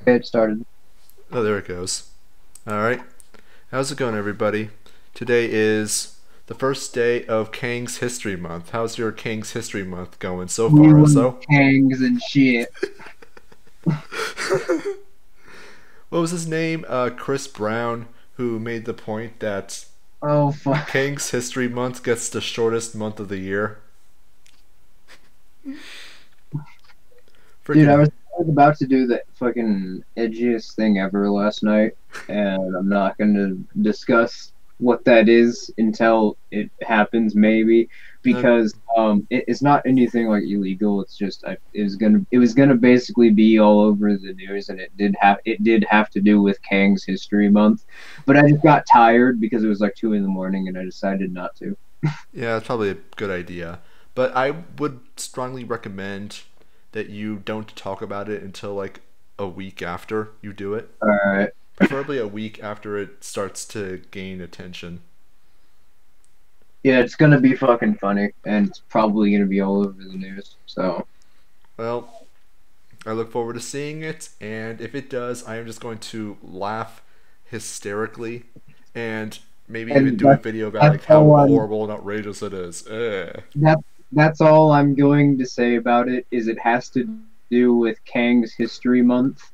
Okay, it started. Oh, there it goes. All right. How's it going, everybody? Today is the first day of Kang's History Month. How's your Kang's History Month going so We far, were so? kangs and shit. What was his name? Chris Brown, who made the point that Oh fuck, Kang's History Month gets the shortest month of the year. dude! I Freaking. was, I was about to do the fucking edgiest thing ever last night, and I'm not going to discuss what that is until it happens, maybe, Uh, because it's not anything like illegal. It's just it was gonna basically be all over the news, and it did have to do with Kang's History Month, but I just got tired because it was like 2 in the morning, and I decided not to. yeah, it's probably a good idea. But I would strongly recommend that you don't talk about it until like a week after you do it. All right. Preferably a week after it starts to gain attention. Yeah, it's gonna be fucking funny, and it's probably gonna be all over the news. So, Well, I look forward to seeing it, and if it does, I am just going to laugh hysterically and maybe even and do a video about that's like how all I'm horrible and outrageous it is. that that's all I'm going to say about it. Is it has to do with Kang's History Month,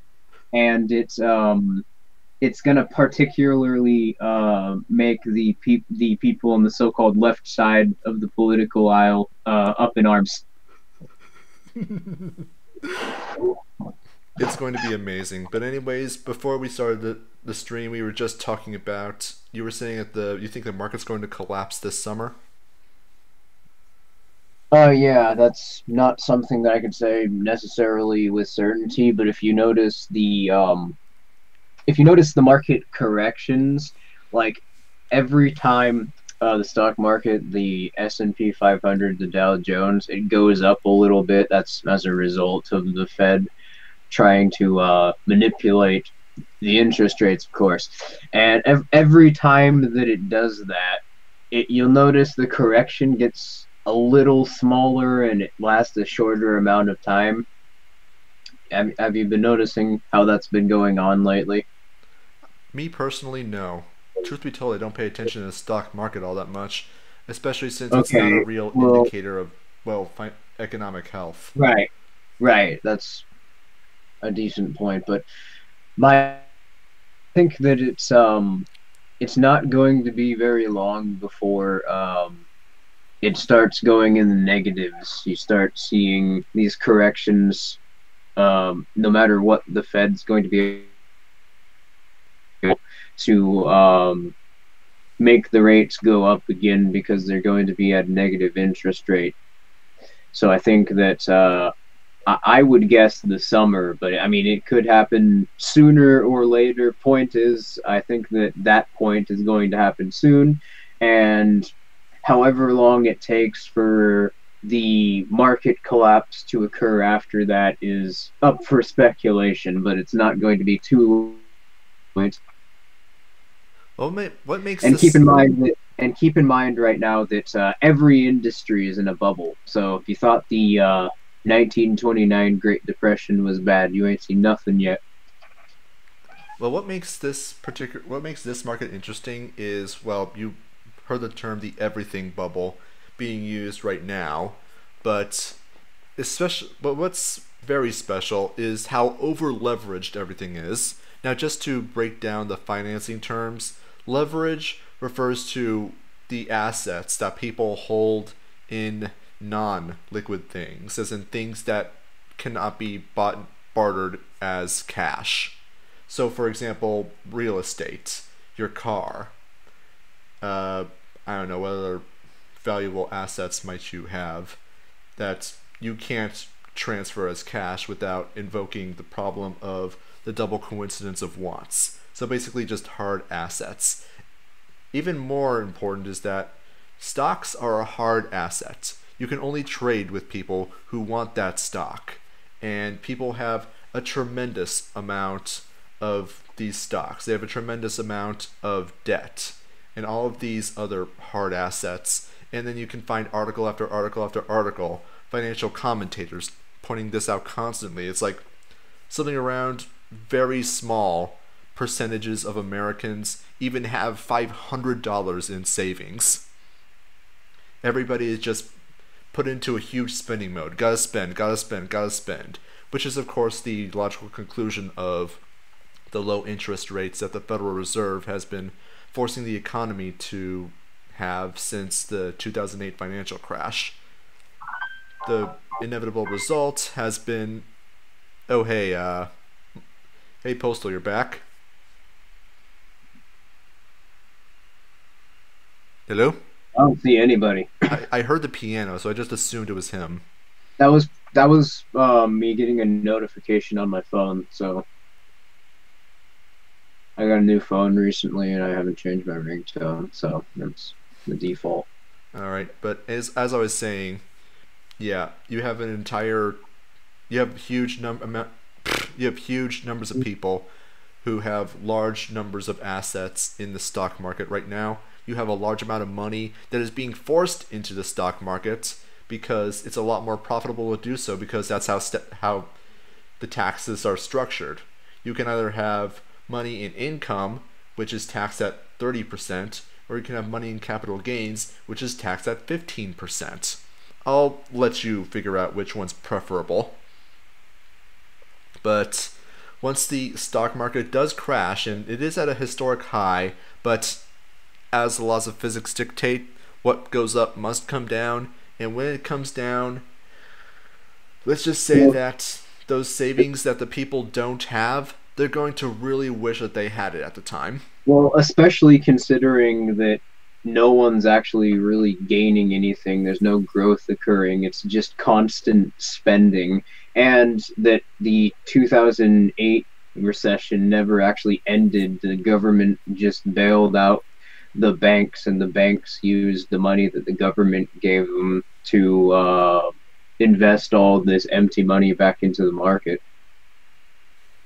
and it's gonna particularly make the people on the so-called left side of the political aisle up in arms. It's going to be amazing. But anyways, before we started the stream, we were just talking about you were saying that the you think the market's going to collapse this summer. Oh yeah, that's not something that I could say necessarily with certainty, but if you notice the market corrections, like every time the stock market, the S&P 500, the Dow Jones, it goes up a little bit. That's as a result of the Fed trying to manipulate the interest rates, of course. And every time that it does that, you'll notice the correction gets a little smaller and it lasts a shorter amount of time. Have you been noticing how that's been going on lately? Me personally, no. Truth be told, I don't pay attention to the stock market all that much, especially since it's not a Okay, real well, indicator of well, economic health. right, right. That's a decent point, but my I think that it's not going to be very long before it starts going in the negatives. You start seeing these corrections, no matter what the Fed's going to be able to make the rates go up again because they're going to be at negative interest rate. So I think that I would guess the summer, but I mean it could happen sooner or later. Point is, I think that that point is going to happen soon, and however long it takes for the market collapse to occur after that is up for speculation, but it's not going to be too late. What makes And keep in this mind that keep in mind right now that every industry is in a bubble. So if you thought the 1929 Great Depression was bad, you ain't seen nothing yet. what makes this market interesting is well, you heard the term the everything bubble being used right now, but what's very special is how over leveraged everything is. Now, just to break down the financing terms, leverage refers to the assets that people hold in non liquid things, as in things that cannot be bought bartered as cash. So, for example, real estate, your car, uh, I don't know, what other valuable assets might you have that you can't transfer as cash without invoking the problem of the double coincidence of wants. So basically, just hard assets. Even more important is that stocks are a hard asset. You can only trade with people who want that stock. And people have a tremendous amount of these stocks. They have a tremendous amount of debt and all of these other hard assets. And then you can find article after article after article, financial commentators pointing this out constantly. It's like something around very small percentages of Americans even have $500 in savings. Everybody is just put into a huge spending mode. Gotta spend, gotta spend, gotta spend. Which is, of course, the logical conclusion of the low interest rates that the Federal Reserve has been forcing the economy to have since the 2008 financial crash. The inevitable result has been, oh hey Postal, you're back. Hello? I don't see anybody. I heard the piano, so I just assumed it was him. That was me getting a notification on my phone. So I got a new phone recently, and I haven't changed my ringtone, so that's the default. All right, but as I was saying, yeah, you have an entire, you have huge you have huge numbers of people who have large numbers of assets in the stock market right now. You have a large amount of money that is being forced into the stock market because it's a lot more profitable to do so, because that's how the taxes are structured. You can either have money in income, which is taxed at 30%, or you can have money in capital gains, which is taxed at 15%. I'll let you figure out which one's preferable. But once the stock market does crash, and it is at a historic high, but as the laws of physics dictate, what goes up must come down, and when it comes down, let's just say that those savings that the people don't have, they're going to really wish that they had it at the time. Well, especially considering that no one's actually really gaining anything. There's no growth occurring. It's just constant spending. And that the 2008 recession never actually ended. The government just bailed out the banks, and the banks used the money that the government gave them to invest all this empty money back into the market.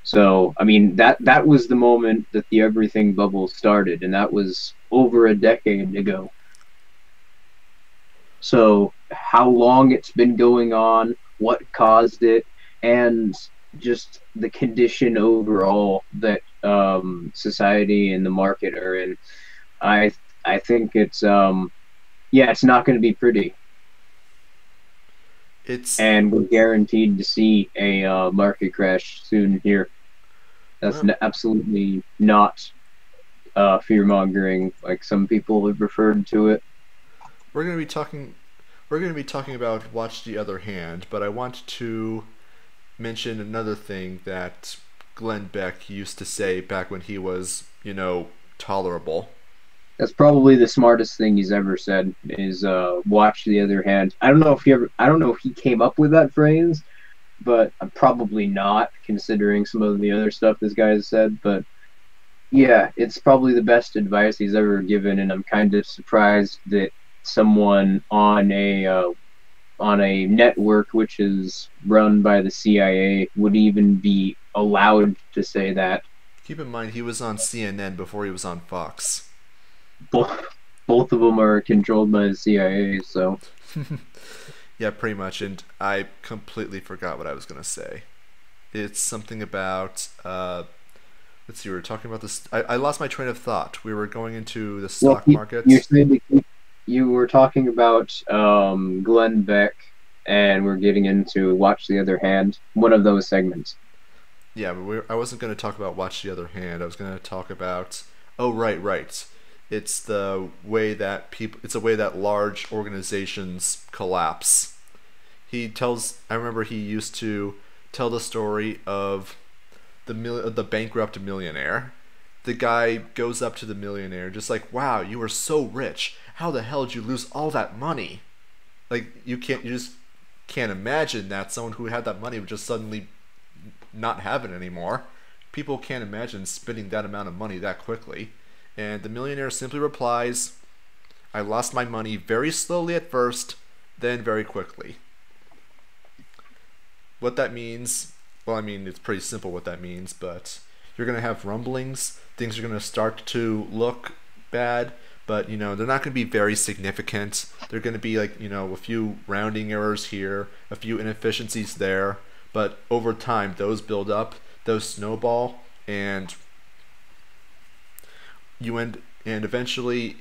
So, I mean, that was the moment that the everything bubble started, and that was over a decade ago. So, how long it's been going on, what caused it, and just the condition overall that society and the market are in, I think it's yeah, it's not going to be pretty, It's, and we're guaranteed to see a market crash soon here. That's well, absolutely not fear mongering like some people have referred to it. we're going to be talking we're going to be talking about Watch the Other Hand, but I want to mention another thing that Glenn Beck used to say back when he was, tolerable. That's probably the smartest thing he's ever said is watch the other hand. I don't know if he came up with that phrase, but probably not considering some of the other stuff this guy has said. But yeah, it's probably the best advice he's ever given, and I'm kind of surprised that someone on a network which is run by the CIA would even be allowed to say that. Keep in mind he was on CNN before he was on Fox. Both both of them are controlled by the CIA, so Yeah, pretty much, and I completely forgot what I was going to say. It's something about let's see, we were talking about this. I lost my train of thought. We were going into the well, stock you markets. said that you were talking about Glenn Beck, and we're getting into Watch the Other Hand, one of those segments. Yeah, but I wasn't going to talk about Watch the Other Hand. I was going to talk about, oh, right, right. It's the way that it's a way that large organizations collapse. I remember he used to tell the story of the bankrupt millionaire. The guy goes up to the millionaire just like, "Wow, you were so rich. How the hell did you lose all that money?" Like you just can't imagine that someone who had that money would just suddenly not have it anymore. People can't imagine spending that amount of money that quickly. And the millionaire simply replies, "I lost my money very slowly at first, then very quickly." What that means, well, I mean, it's pretty simple what that means, but you're going to have rumblings. Things are going to start to look bad, but, they're not going to be very significant. They're going to be like, a few rounding errors here, a few inefficiencies there, but over time, those build up those snowball, and eventually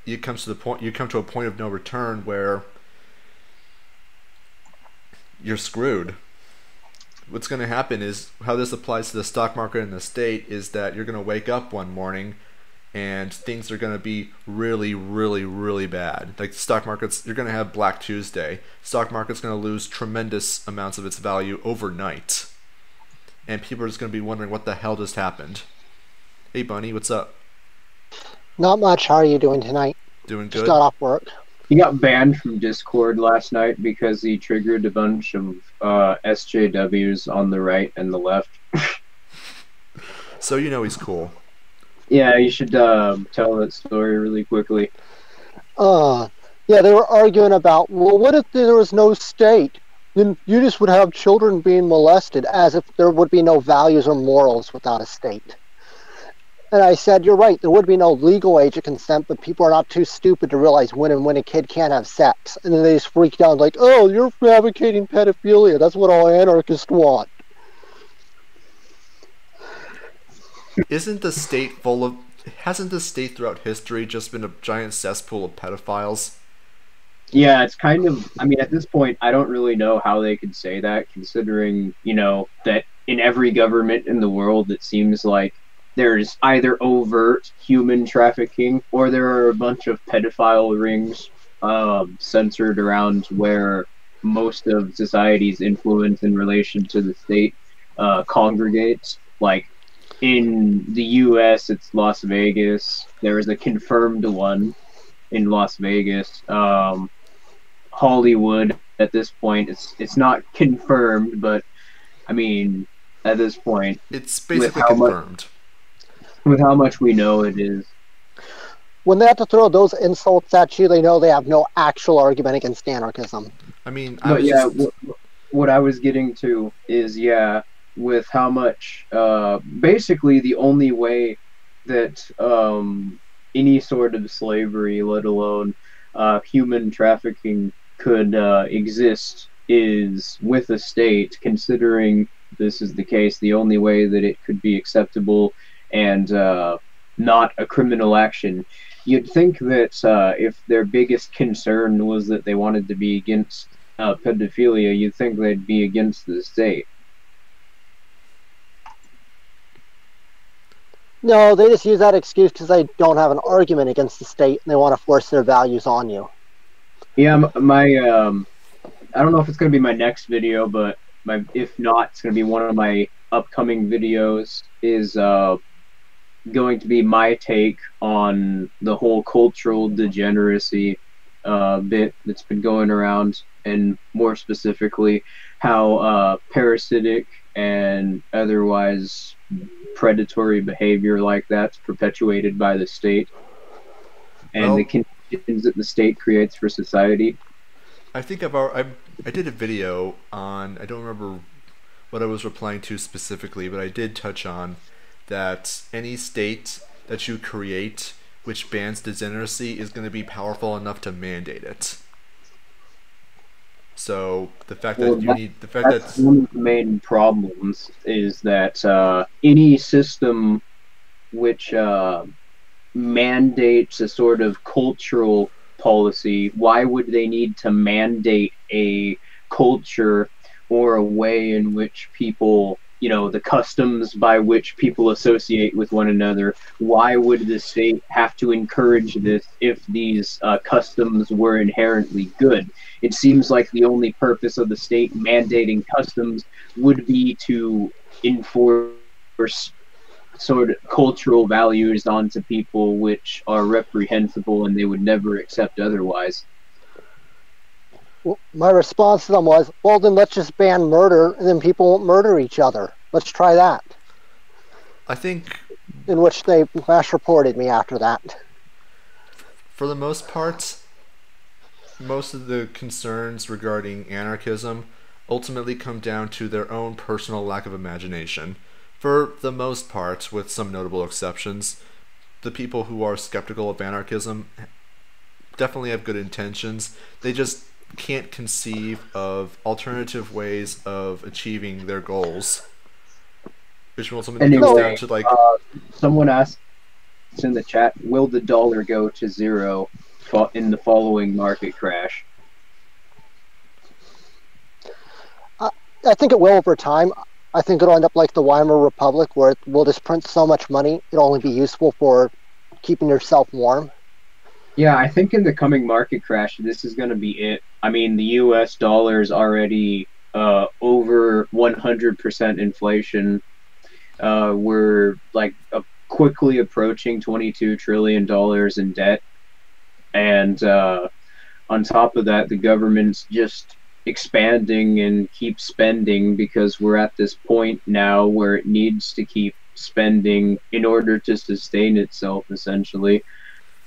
you come to a point of no return where you're screwed. What's going to happen is, how this applies to the stock market in the state is that you're going to wake up one morning and things are going to be really, really, really bad. Like the stock markets, you're going to have Black Tuesday. Stock market's going to lose tremendous amounts of its value overnight. And people are just going to be wondering what the hell just happened. Hey, Bunny, what's up? Not much. How are you doing tonight? Doing good? Just got off work. He got banned from Discord last night because he triggered a bunch of SJWs on the right and the left. So you know he's cool. Yeah, you should tell that story really quickly. Yeah, they were arguing about, well, what if there was no state? Then you just would have children being molested, as if there would be no values or morals without a state. And I said, you're right, there would be no legal age of consent, but people are not too stupid to realize when and when a kid can't have sex. And then they just freak out like, oh, you're advocating pedophilia. That's what all anarchists want. Hasn't the state throughout history just been a giant cesspool of pedophiles? Yeah, it's kind of, I mean, at this point, I don't really know how they could say that, considering, that in every government in the world, it seems like there's either overt human trafficking or there are a bunch of pedophile rings centered around where most of society's influence in relation to the state congregates. Like, in the U.S., it's Las Vegas. There is a confirmed one in Las Vegas. Hollywood, at this point, it's not confirmed, but, I mean, at this point, it's basically confirmed. With how much we know it is. When they have to throw those insults at you, they know they have no actual argument against anarchism. I mean, what I was getting to is, with how much, basically the only way that any sort of slavery, let alone human trafficking, could exist is with a state. Considering this is the case, the only way that it could be acceptable and not a criminal action. You'd think that if their biggest concern was that they wanted to be against pedophilia, you'd think they'd be against the state. No, they just use that excuse because they don't have an argument against the state and they want to force their values on you. Yeah, my I don't know if it's going to be my next video, but if not, it's going to be one of my upcoming videos, is going to be my take on the whole cultural degeneracy bit that's been going around, and more specifically how parasitic and otherwise predatory behavior like that's perpetuated by the state and the conditions that the state creates for society. I think I did a video on, I don't remember what I was replying to specifically, but I did touch on that any state that you create which bans degeneracy is going to be powerful enough to mandate it. So the fact that that's one of the main problems is that any system which mandates a sort of cultural policy, why would they need to mandate a culture or a way in which people, the customs by which people associate with one another? Why would the state have to encourage this if these customs were inherently good? It seems like the only purpose of the state mandating customs would be to enforce sort of cultural values onto people which are reprehensible and they would never accept otherwise. Well, my response to them was, well, then let's just ban murder and then people won't murder each other. Let's try that. I think... In which they flash reported me after that. For the most part, most of the concerns regarding anarchism ultimately come down to their own personal lack of imagination. For the most part, with some notable exceptions, the people who are skeptical of anarchism definitely have good intentions. They just can't conceive of alternative ways of achieving their goals. which ultimately comes No, down Anyway, to like, uh, someone asked in the chat, will the dollar go to zero in the following market crash? I, I think it will over time. I think it'll end up like the Weimar Republic, where it will just print so much money it'll only be useful for keeping yourself warm. Yeah, I think in the coming market crash, this is going to be it. I mean, the U.S. dollar is already over 100% inflation. We're like quickly approaching $22 trillion in debt, and on top of that, the government's just expanding and keep spending because we're at this point now where it needs to keep spending in order to sustain itself, essentially.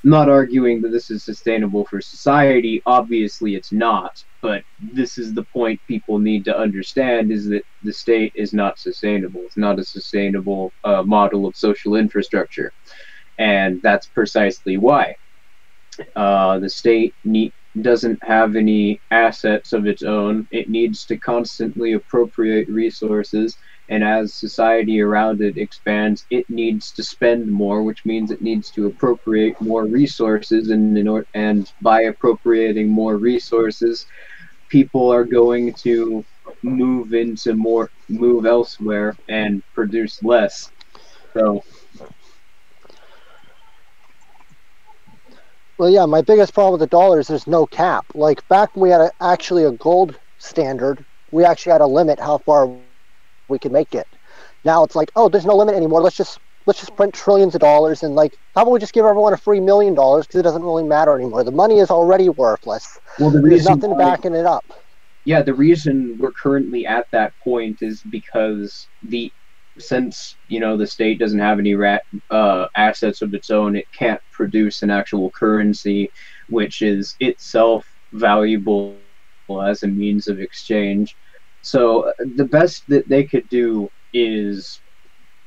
I'm not arguing that this is sustainable for society. Obviously, it's not. But this is the point people need to understand: is that the state is not sustainable. It's not a sustainable model of social infrastructure, and that's precisely why the state doesn't have any assets of its own. It needs to constantly appropriate resources, and as society around it expands, it needs to spend more, which means it needs to appropriate more resources. And by appropriating more resources, people are going to move elsewhere and produce less. So Well, yeah, my biggest problem with the dollar is there's no cap. Like back when we had actually a gold standard, we actually had a limit how far we could make it. Now it's like, oh, there's no limit anymore. Let's just print trillions of dollars and like, how about we just give everyone a free $1 million because it doesn't really matter anymore. The money is already worthless. well, There's nothing backing it up. yeah, the reason we're currently at that point is because since the state doesn't have any assets of its own, it can't produce an actual currency, which is itself valuable as a means of exchange. So the best that they could do is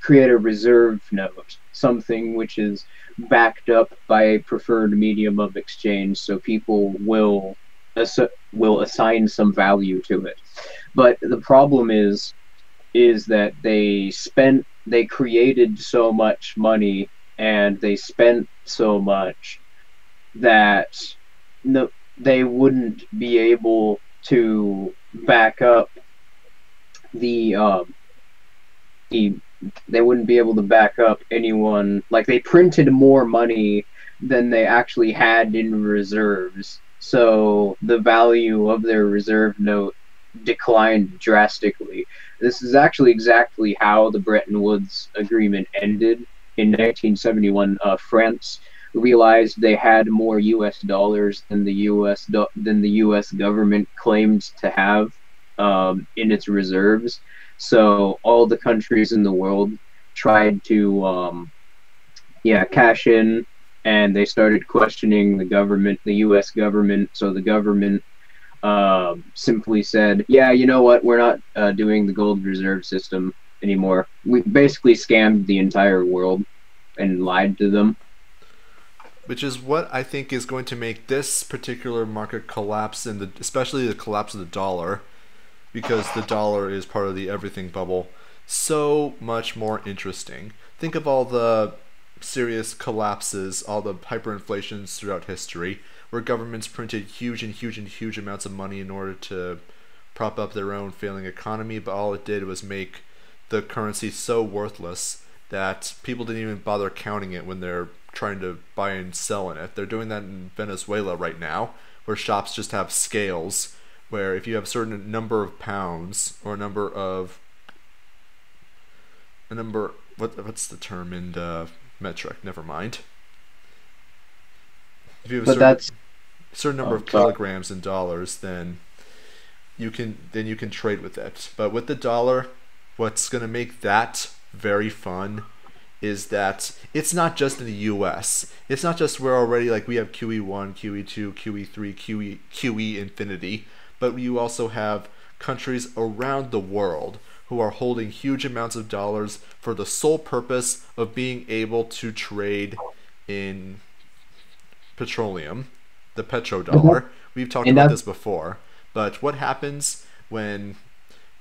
create a reserve note, something which is backed up by a preferred medium of exchange, so people will assign some value to it. But the problem is that they created so much money and they spent so much that no, they wouldn't be able to back up the they wouldn't be able to back up anyone. Like, they printed more money than they actually had in reserves, so the value of their reserve note declined drastically. This is actually exactly how the Bretton Woods Agreement ended. In 1971, France realized they had more U.S. dollars than the U.S. government claimed to have in its reserves. So all the countries in the world tried to cash in, and they started questioning the government, the U.S. government. So the government simply said, yeah, you know what, we're not doing the gold reserve system anymore. We basically scammed the entire world and lied to them. which is what I think is going to make this particular market collapse, especially the collapse of the dollar, because the dollar is part of the everything bubble, so much more interesting. Think of all the serious collapses, all the hyperinflations throughout history, where governments printed huge and huge and huge amounts of money in order to prop up their own failing economy, but all it did was make the currency so worthless that people didn't even bother counting it when they're trying to buy and sell in it. They're doing that in Venezuela right now, where shops just have scales, where if you have a certain number of pounds or what's the term in the metric? Never mind. If you have a certain number of kilograms in dollars, then you can trade with it. But with the dollar, what's going to make that very fun is that it's not just in the US. It's not just where already like we have QE1, QE2, QE3, QE infinity, but you also have countries around the world who are holding huge amounts of dollars for the sole purpose of being able to trade in petroleum, the petrodollar. We've talked about this before. But what happens when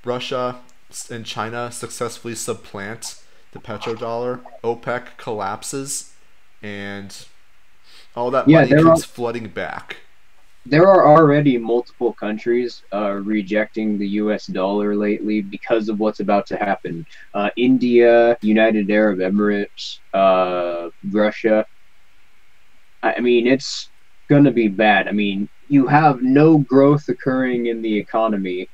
Russia and China successfully supplant the petrodollar, OPEC collapses, and all that Yeah, money comes flooding back. there are already multiple countries rejecting the U.S. dollar lately because of what's about to happen. India, United Arab Emirates, Russia. I mean, it's going to be bad. I mean, you have no growth occurring in the economy.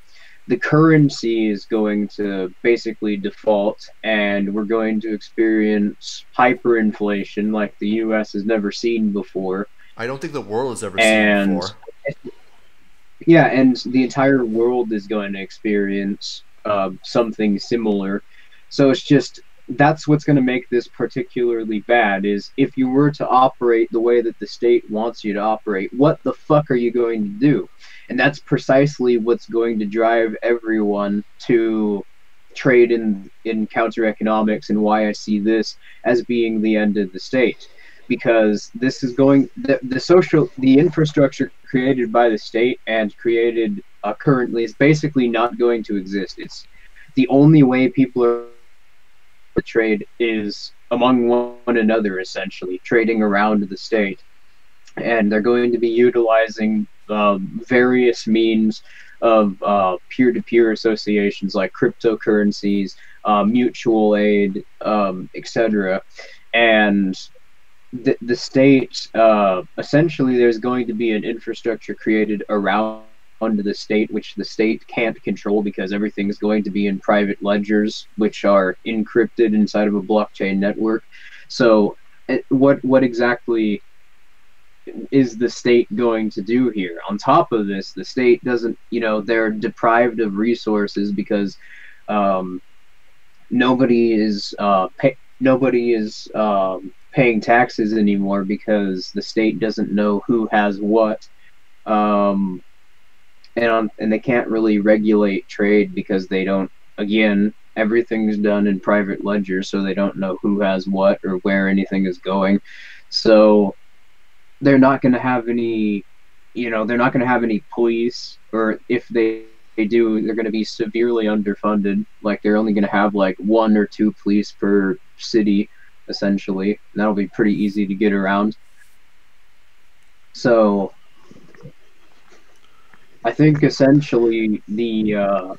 The currency is going to basically default, and we're going to experience hyperinflation like the U.S. has never seen before. I don't think the world has ever seen And before. yeah, and the entire world is going to experience something similar. So it's just that's what's going to make this particularly bad is if you were to operate the way that the state wants you to operate, what the fuck are you going to do? And that's precisely what's going to drive everyone to trade in counter economics, and why I see this as being the end of the state, because this is going the infrastructure created by the state and created currently is basically not going to exist. It's the only way people are to trade is among one another, essentially trading around the state, and they're going to be utilizing various means of peer-to-peer associations like cryptocurrencies, mutual aid, etc. And the state, essentially, there's going to be an infrastructure created around the state, which the state can't control because everything is going to be in private ledgers, which are encrypted inside of a blockchain network. So, what exactly is the state going to do here? On top of this, the state doesn't, they're deprived of resources because nobody is paying taxes anymore because the state doesn't know who has what, and they can't really regulate trade because they don't. Again, everything's done in private ledgers, so they don't know who has what or where anything is going. So they're not going to have any, they're not going to have any police, or if they do, they're going to be severely underfunded. Like they're only going to have like 1 or 2 police per city, essentially. And that'll be pretty easy to get around. So I think essentially the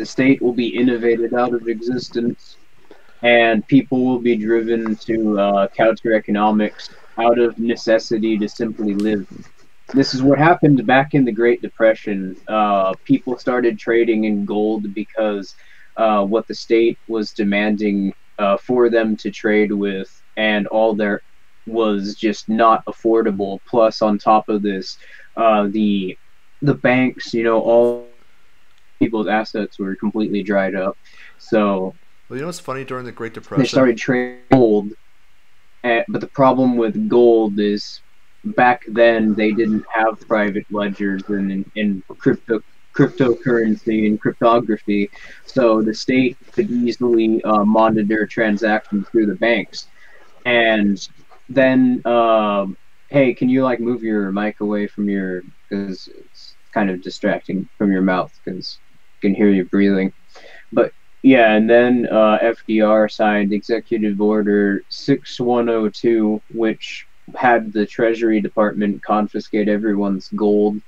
state will be innovated out of existence, and people will be driven to counter economics out of necessity to simply live. This is what happened back in the Great Depression. People started trading in gold because what the state was demanding for them to trade with, and all there was just not affordable. Plus, on top of this, the banks, all people's assets were completely dried up. So, well, what's funny during the Great Depression? They started trading gold. But the problem with gold is back then they didn't have private ledgers and cryptocurrency and cryptography, so the state could easily monitor transactions through the banks. And then, hey, can you move your mic away from your, because it's kind of distracting from your mouth because you can hear you breathing. But yeah, and then FDR signed Executive Order 6102, which had the Treasury Department confiscate everyone's gold.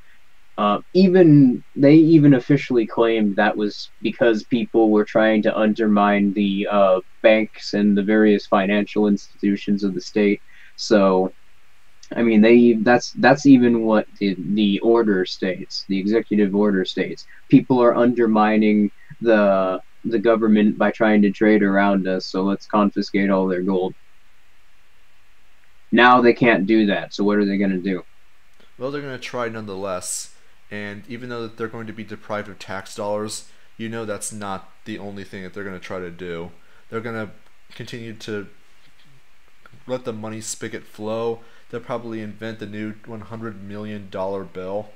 They even officially claimed that was because people were trying to undermine the banks and the various financial institutions of the state. So, I mean, that's even what the order states, the executive order states. People are undermining the government by trying to trade around us, so let's confiscate all their gold. Now they can't do that, so what are they going to do? Well, they're going to try nonetheless, and even though they're going to be deprived of tax dollars, that's not the only thing that they're going to try to do. They're going to continue to let the money spigot flow. They'll probably invent the new $100 million bill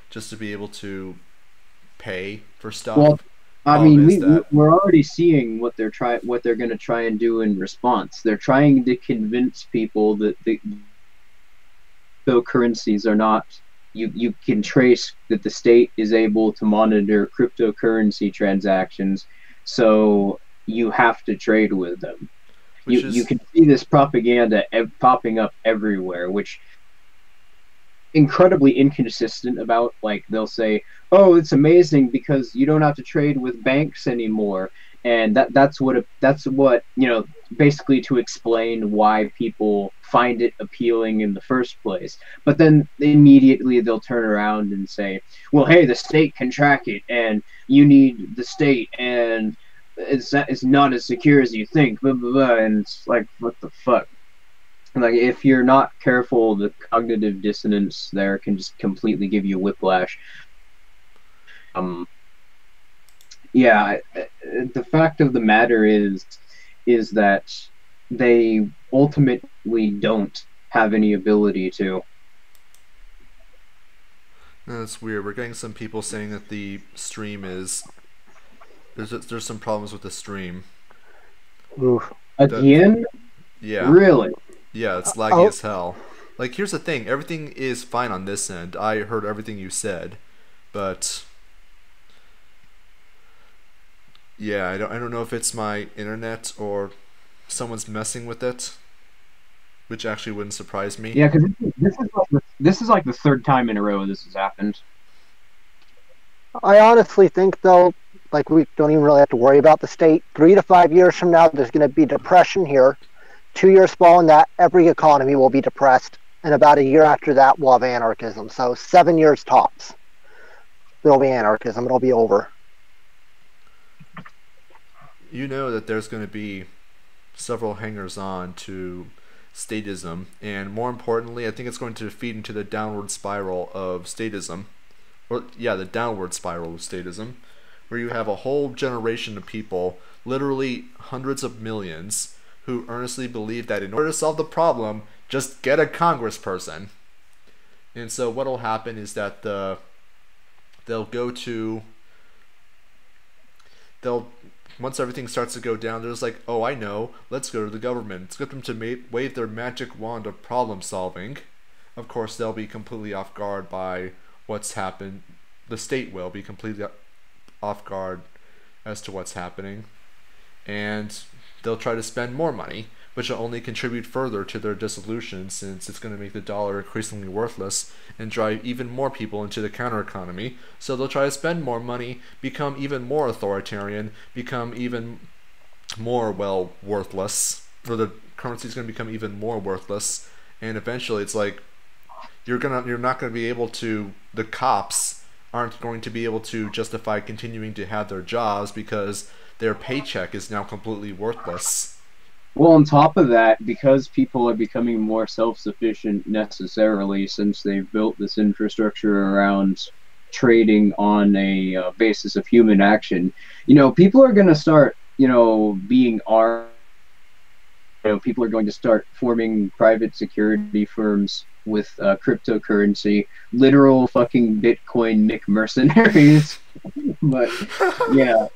just to be able to pay for stuff. Well, I mean, we're already seeing what they're going to try and do in response. They're trying to convince people that the cryptocurrencies are not. You can trace that the state is able to monitor cryptocurrency transactions. So you have to trade with them. Which You is can see this propaganda popping up everywhere, which incredibly inconsistent about. Like, they'll say, "Oh, it's amazing because you don't have to trade with banks anymore," and that's what basically to explain why people find it appealing in the first place. But then immediately they'll turn around and say, "Well, hey, the state can track it, and you need the state, and it's not as secure as you think." Blah blah blah, and it's like, what the fuck? Like, if you're not careful, the cognitive dissonance there can just completely give you whiplash. Um, yeah, the fact of the matter is that they ultimately don't have any ability to. that's weird. We're getting some people saying that the stream is there's some problems with the stream. Oof. That Again, yeah. really? Yeah, it's laggy Oh, as hell. Like, here's the thing, everything is fine on this end. I heard everything you said, but yeah, I don't know if it's my internet or someone's messing with it, which actually wouldn't surprise me. Yeah, because this is like the third time in a row this has happened. I honestly think, though, like we don't even really have to worry about the state. 3 to 5 years from now, there's going to be depression here. 2 years following that, every economy will be depressed. And about a year after that, we'll have anarchism. So 7 years tops, there'll be anarchism. It'll be over. You know that there's going to be several hangers on to statism, and more importantly, I think it's going to feed into the downward spiral of statism. Or, yeah, the downward spiral of statism, where you have a whole generation of people, literally hundreds of millions, who earnestly believe that in order to solve the problem, just get a congressperson. And so what'll happen is that they'll go to they'll once everything starts to go down, they're just like, oh, I know, let's go to the government. Let's get them to wave their magic wand of problem solving. Of course, they'll be completely off guard by what's happened. The state will be completely off guard as to what's happening. And they'll try to spend more money, which will only contribute further to their dissolution, since it's going to make the dollar increasingly worthless and drive even more people into the counter economy. So they'll try to spend more money, become even more authoritarian, become even more, well, worthless, or the currency is going to become even more worthless, and eventually it's like you're not going to be able to, the cops aren't going to be able to justify continuing to have their jobs because their paycheck is now completely worthless. Well, on top of that, because people are becoming more self-sufficient necessarily, since they've built this infrastructure around trading on a basis of human action, people are going to start, being armed. People are going to start forming private security firms with cryptocurrency, literal fucking Bitcoin Nick mercenaries. But yeah,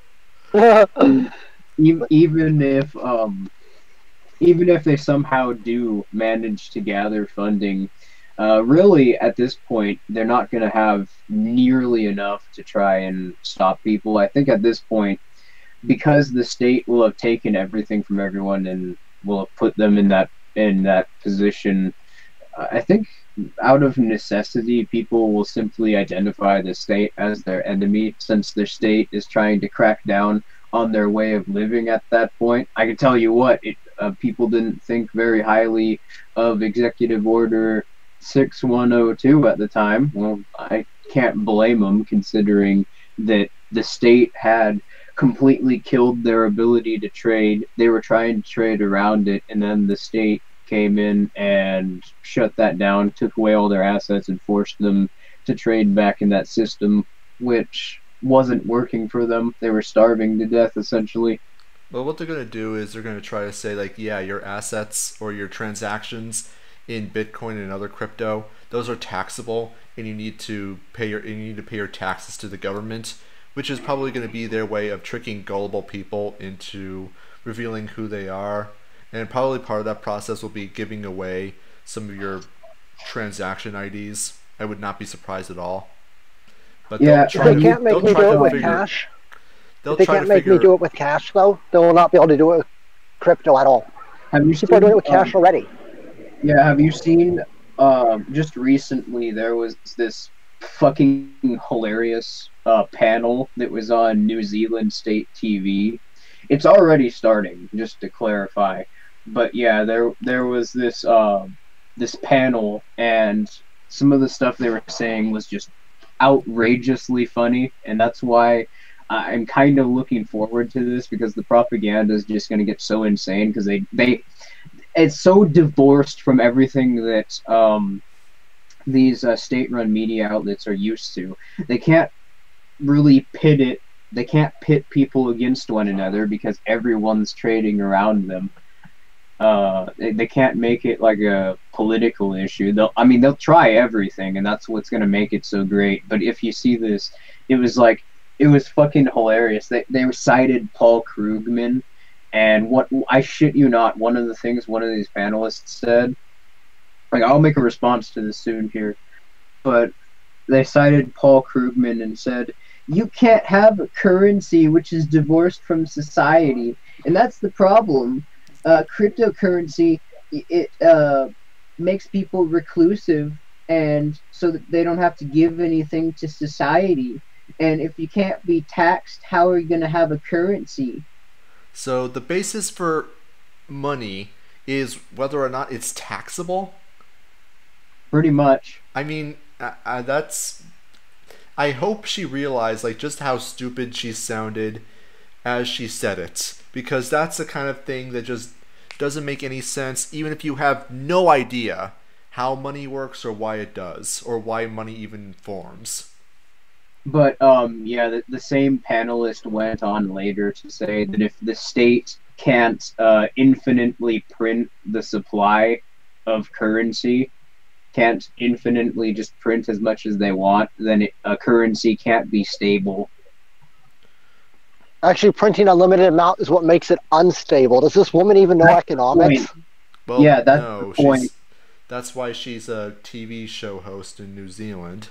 even if even if they somehow do manage to gather funding, really at this point they're not going to have nearly enough to try and stop people. I think at this point, because the state will have taken everything from everyone and will have put them in that position, I think out of necessity, people will simply identify the state as their enemy, since the state is trying to crack down on their way of living at that point. I can tell you what, people didn't think very highly of Executive Order 6102 at the time. Well, I can't blame them, considering that the state had completely killed their ability to trade. They were trying to trade around it, and then the state came in and shut that down, took away all their assets, and forced them to trade back in that system, which wasn't working for them. They were starving to death, essentially. Well, what they're going to do is they're going to try to say, like, yeah, your assets or your transactions in Bitcoin and other crypto, those are taxable, and you need to pay your taxes to the government, which is probably going to be their way of tricking gullible people into revealing who they are. And probably part of that process will be giving away some of your transaction IDs. I would not be surprised at all. But Yeah, They can't make they'll me try do it to with figure cash. they'll If they try to can't make me figure. do it with cash, though, they will not be able to do it with crypto at all. Have you People are doing it seen? with cash already. Yeah, have you seen? Just recently there was this fucking hilarious panel that was on New Zealand state TV. It's already starting, just to clarify. But yeah, there was this panel, and some of the stuff they were saying was just outrageously funny, and that's why I'm kind of looking forward to this because the propaganda is just going to get so insane because they it's so divorced from everything that these state-run media outlets are used to. They can't really pit it. They can't pit people against one another because everyone's trading around them. They can't make it like a political issue. They'll try everything, and that's what's gonna make it so great. But if you see this, it was like it was fucking hilarious. They cited Paul Krugman, and what I shit you not, one of the things one of these panelists said, like I'll make a response to this soon here, but they cited Paul Krugman and said, "You can't have a currency which is divorced from society, and that's the problem. Cryptocurrency it makes people reclusive, and so that they don't have to give anything to society. And if you can't be taxed, how are you going to have a currency?" So the basis for money is whether or not it's taxable. Pretty much. I mean, that's. I hope she realized like just how stupid she sounded as she said it, because that's the kind of thing that just doesn't make any sense, even if you have no idea how money works or why it does or why money even forms. But yeah, the same panelist went on later to say that if the state can't infinitely print the supply of currency, can't infinitely just print as much as they want, then a currency can't be stable. Actually, printing a limited amount is what makes it unstable. Does this woman even know That's the economics? point. Well, Yeah, that's no, the point. she's. That's why she's a TV show host in New Zealand.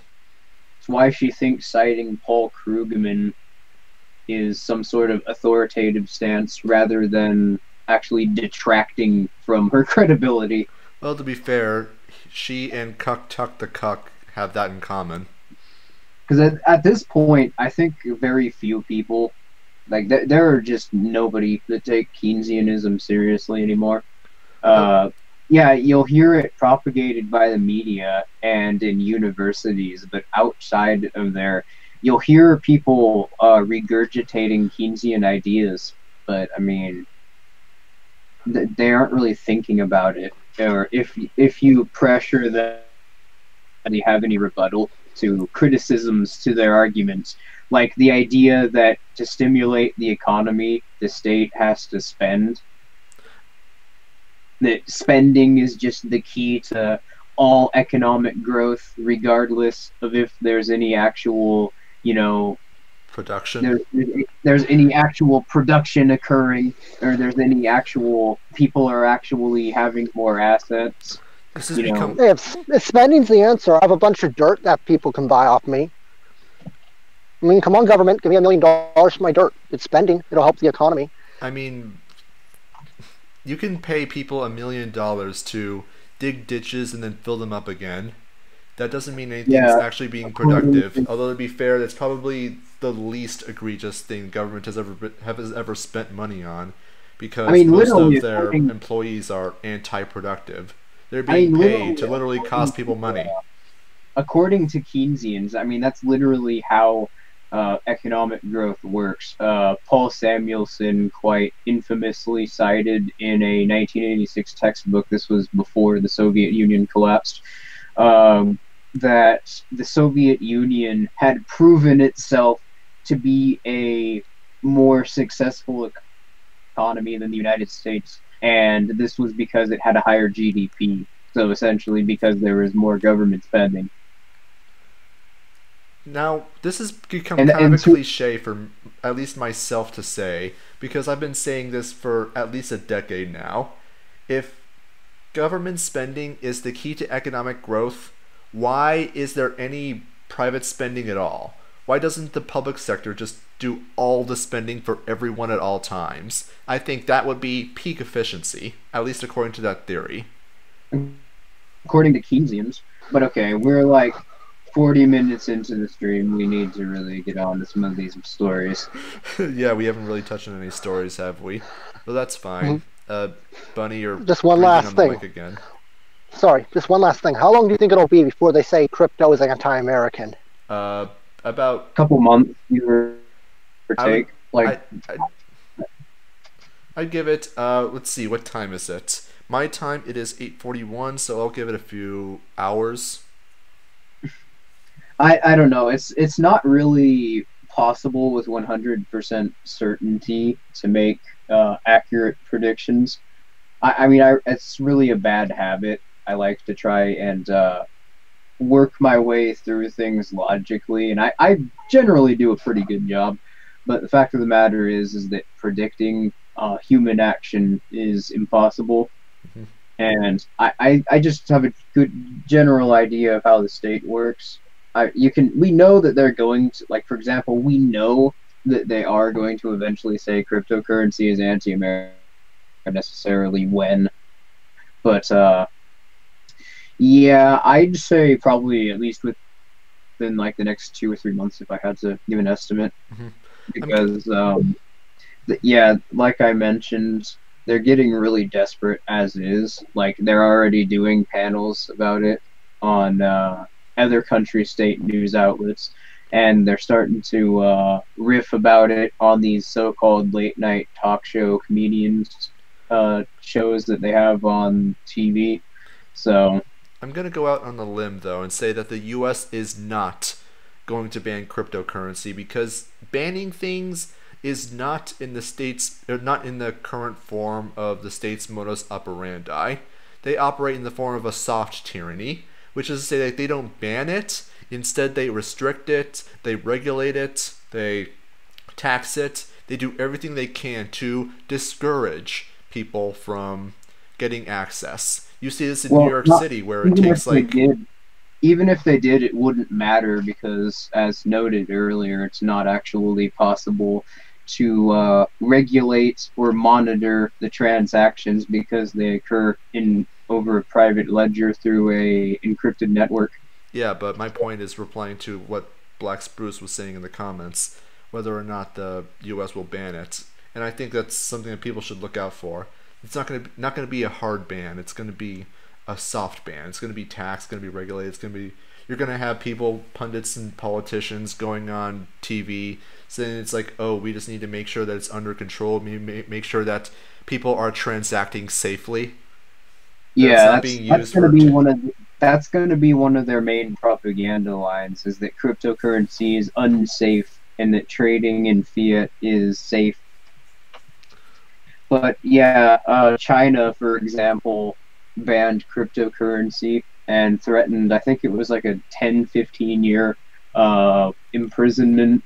It's why she thinks citing Paul Krugman is some sort of authoritative stance rather than actually detracting from her credibility. Well, to be fair, she and Cuck Tuck the Cuck have that in common. Because at this point, I think very few people, like there are just nobody that take Keynesianism seriously anymore. Well, Yeah, you'll hear it propagated by the media and in universities, but outside of there, you'll hear people regurgitating Keynesian ideas. But I mean, they aren't really thinking about it. Or if you pressure them, they have any rebuttal to criticisms to their arguments, like the idea that to stimulate the economy, the state has to spend, that spending is just the key to all economic growth, regardless of if there's any actual, you know, production. there's any actual production occurring, or there's any actual people are actually having more assets. This has You know, become. Hey, if spending's the answer, I have a bunch of dirt that people can buy off me. I mean, come on, government, give me $1 million for my dirt. It's spending. It'll help the economy. I mean, you can pay people $1 million to dig ditches and then fill them up again. That doesn't mean anything's yeah, actually being productive. Although to be fair, that's probably the least egregious thing government has ever spent money on, I because mean, most literally, of their employees are anti-productive. They're I mean, being paid to literally, literally cost people money. according to Keynesians, I mean, that's literally how economic growth works. Paul Samuelson quite infamously cited in a 1986 textbook, this was before the Soviet Union collapsed, um, that the Soviet Union had proven itself to be a more successful economy than the United States, and this was because it had a higher GDP. So essentially, because there was more government spending. Now, this has become And kind of a to cliche for at least myself to say, because I've been saying this for at least a decade now. If government spending is the key to economic growth, why is there any private spending at all? Why doesn't the public sector just do all the spending for everyone at all times? I think that would be peak efficiency, at least according to that theory. According to Keynesians. But okay, we're like 40 minutes into the stream. We need to really get on to some of these stories. Yeah, we haven't really touched on any stories, have we? Well, that's fine. Bunny, you're Just one breathing last on the thing. mic again. Sorry, just one last thing. How long do you think it'll be before they say crypto is anti-American? About Couple months, you were I would, take like I'd give it. Let's see, what time is it? My time it is 8:41, so I'll give it a few hours. I don't know. It's not really possible with 100% certainty to make accurate predictions. It's really a bad habit. I like to try and work my way through things logically, and I generally do a pretty good job. But the fact of the matter is that predicting human action is impossible. Mhm. And I just have a good general idea of how the state works. We know that they're going to, like, for example, we know that they are going to eventually say cryptocurrency is anti-American, necessarily when, but yeah, I'd say probably at least within like the next 2 or 3 months if I had to give an estimate, Mhm. because yeah, like I mentioned, they're getting really desperate as is. Like they're already doing panels about it on other country state news outlets, and they're starting to riff about it on these so-called late night talk show comedians shows that they have on TV. So I'm gonna go out on a limb though and say that the U.S. is not going to ban cryptocurrency because banning things is not in the states, or not in the current form of the state's modus operandi. They operate in the form of a soft tyranny, which is to say that they don't ban it. Instead, they restrict it, they regulate it, they tax it. They do everything they can to discourage people from getting access. You see this in New York City, where it even takes if they like did, even if they did, it wouldn't matter because, as noted earlier, it's not actually possible to regulate or monitor the transactions because they occur in over a private ledger through a encrypted network. yeah, but my point is replying to what Black Spruce was saying in the comments, whether or not the U.S. will ban it, and I think that's something that people should look out for. It's not gonna be a hard ban. It's gonna be a soft ban. It's gonna be taxed. It's gonna be regulated. It's gonna be you're gonna have people, pundits and politicians, going on TV saying it's like, oh, we just need to make sure that it's under control. Make sure that people are transacting safely. Yeah, that's going to be that's going to be one of their main propaganda lines, is that cryptocurrency is unsafe and that trading in fiat is safe. But yeah, China, for example, banned cryptocurrency and threatened, I think it was like a 10-15 year imprisonment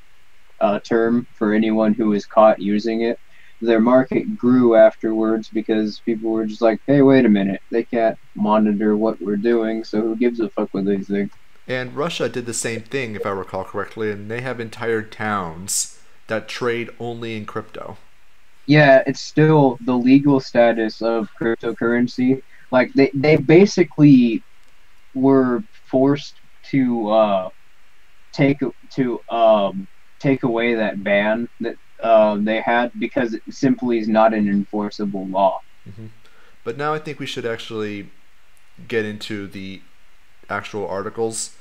term for anyone who was caught using it. Their market grew afterwards because people were just like, hey, wait a minute, they can't monitor what we're doing, so who gives a fuck what they think? And Russia did the same thing, if I recall correctly, and they have entire towns that trade only in crypto. Yeah, it's still the legal status of cryptocurrency. Like, they basically were forced to take away that ban that they had because it simply is not an enforceable law. Hmm. But now I think we should actually get into the actual articles.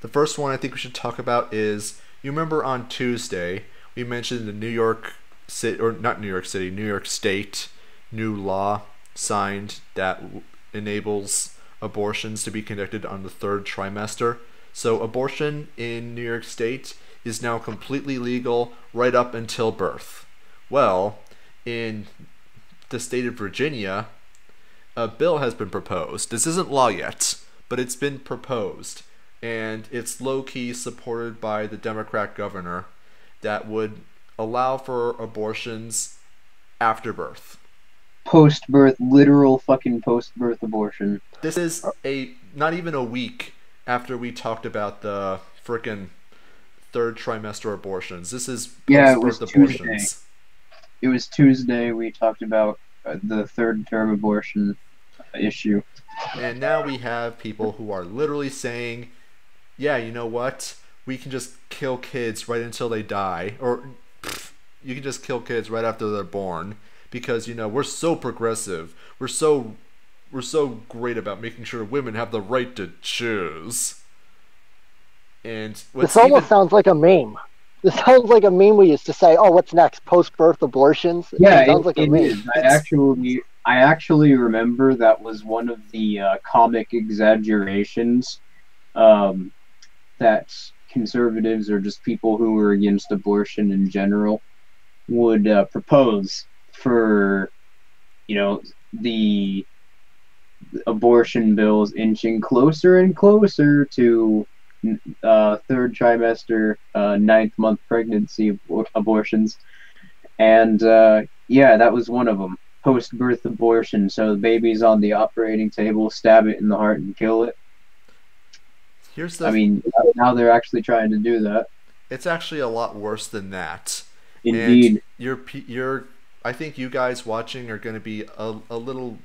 The first one I think we should talk about is, you remember on Tuesday we mentioned the New York City, or not New York City, New York State new law signed that enables abortions to be conducted on the third trimester. So abortion in New York State is now completely legal right up until birth. Well, in the state of Virginia, a bill has been proposed. This isn't law yet, but it's been proposed, and it's low-key supported by the Democrat governor, that would allow for abortions after birth. Post-birth, literal fucking post-birth abortion. This is not even a week after we talked about the frickin' third trimester abortions. This is Yeah, it post-birth was Tuesday. abortions. It was Tuesday. We talked about the third term abortion issue. And now we have people who are literally saying, yeah, you know what? We can just kill kids right until they die. Or you can just kill kids right after they're born. Because, we're so progressive. We're so great about making sure women have the right to choose. And this almost sounds like a meme. This sounds like a meme we used to say, oh, what's next? Post-birth abortions? Yeah, it sounds like a meme. Is. I actually remember that was one of the comic exaggerations that conservatives or just people who were against abortion in general would propose for, the abortion bills inching closer and closer to third trimester, ninth month pregnancy abortions. And yeah, that was one of them. Post-birth abortion. So the baby's on the operating table, stab it in the heart and kill it. I mean, now they're actually trying to do that. It's actually a lot worse than that. Indeed. And I think you guys watching are going to be a little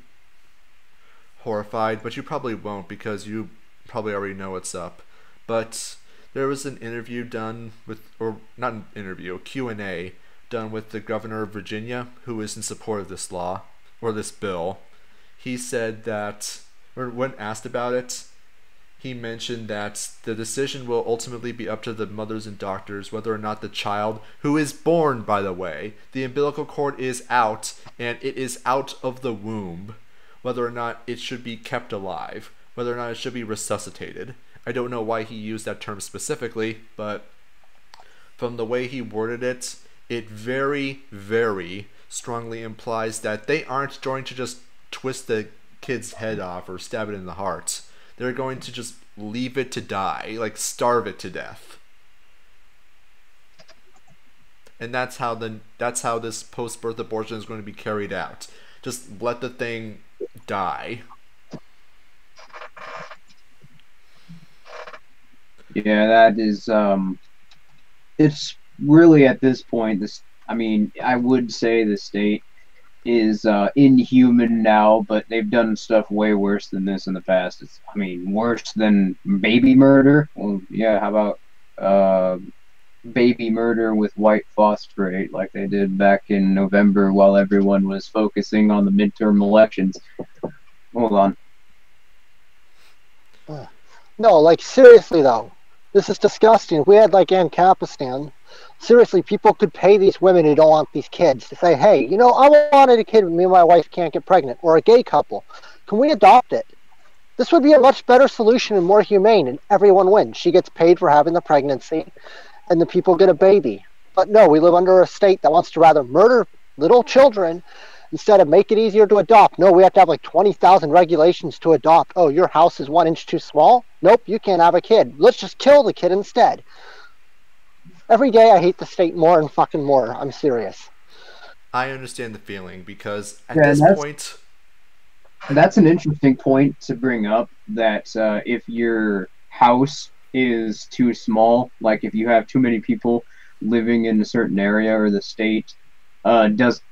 horrified, but you probably won't because you probably already know what's up. But there was an interview done with, or not an interview, a Q&A done with the governor of Virginia, who is in support of this law, or this bill. He said that, or when asked about it, he mentioned that the decision will ultimately be up to the mothers and doctors whether or not the child, who is born, by the way, the umbilical cord is out, and it is out of the womb, whether or not it should be kept alive, whether or not it should be resuscitated. I don't know why he used that term specifically, but from the way he worded it, it very, very strongly implies that they aren't going to just twist the kid's head off or stab it in the heart. They're going to just leave it to die, like starve it to death. And that's how this post-birth abortion is going to be carried out. Just let the thing die. Yeah, that is it's really at this point I would say the state is inhuman now, but they've done stuff way worse than this in the past. It's worse than baby murder. Well, yeah, how about baby murder with white phosphorate like they did back in November while everyone was focusing on the midterm elections. Hold on. No, like seriously though, this is disgusting. If we had like Kapitalist, seriously, people could pay these women who don't want these kids to say, hey, I wanted a kid, but me and my wife can't get pregnant, or a gay couple. Can we adopt it? This would be a much better solution and more humane, and everyone wins. She gets paid for having the pregnancy, and the people get a baby. But no, we live under a state that wants to rather murder little children instead of make it easier to adopt. No, we have to have like 20,000 regulations to adopt. Oh, your house is 1 inch too small? Nope, you can't have a kid. Let's just kill the kid instead. Every day I hate the state more and fucking more. I'm serious. I understand the feeling because at this point... That's an interesting point to bring up, that if your house is too small, like if you have too many people living in a certain area or the state doesn't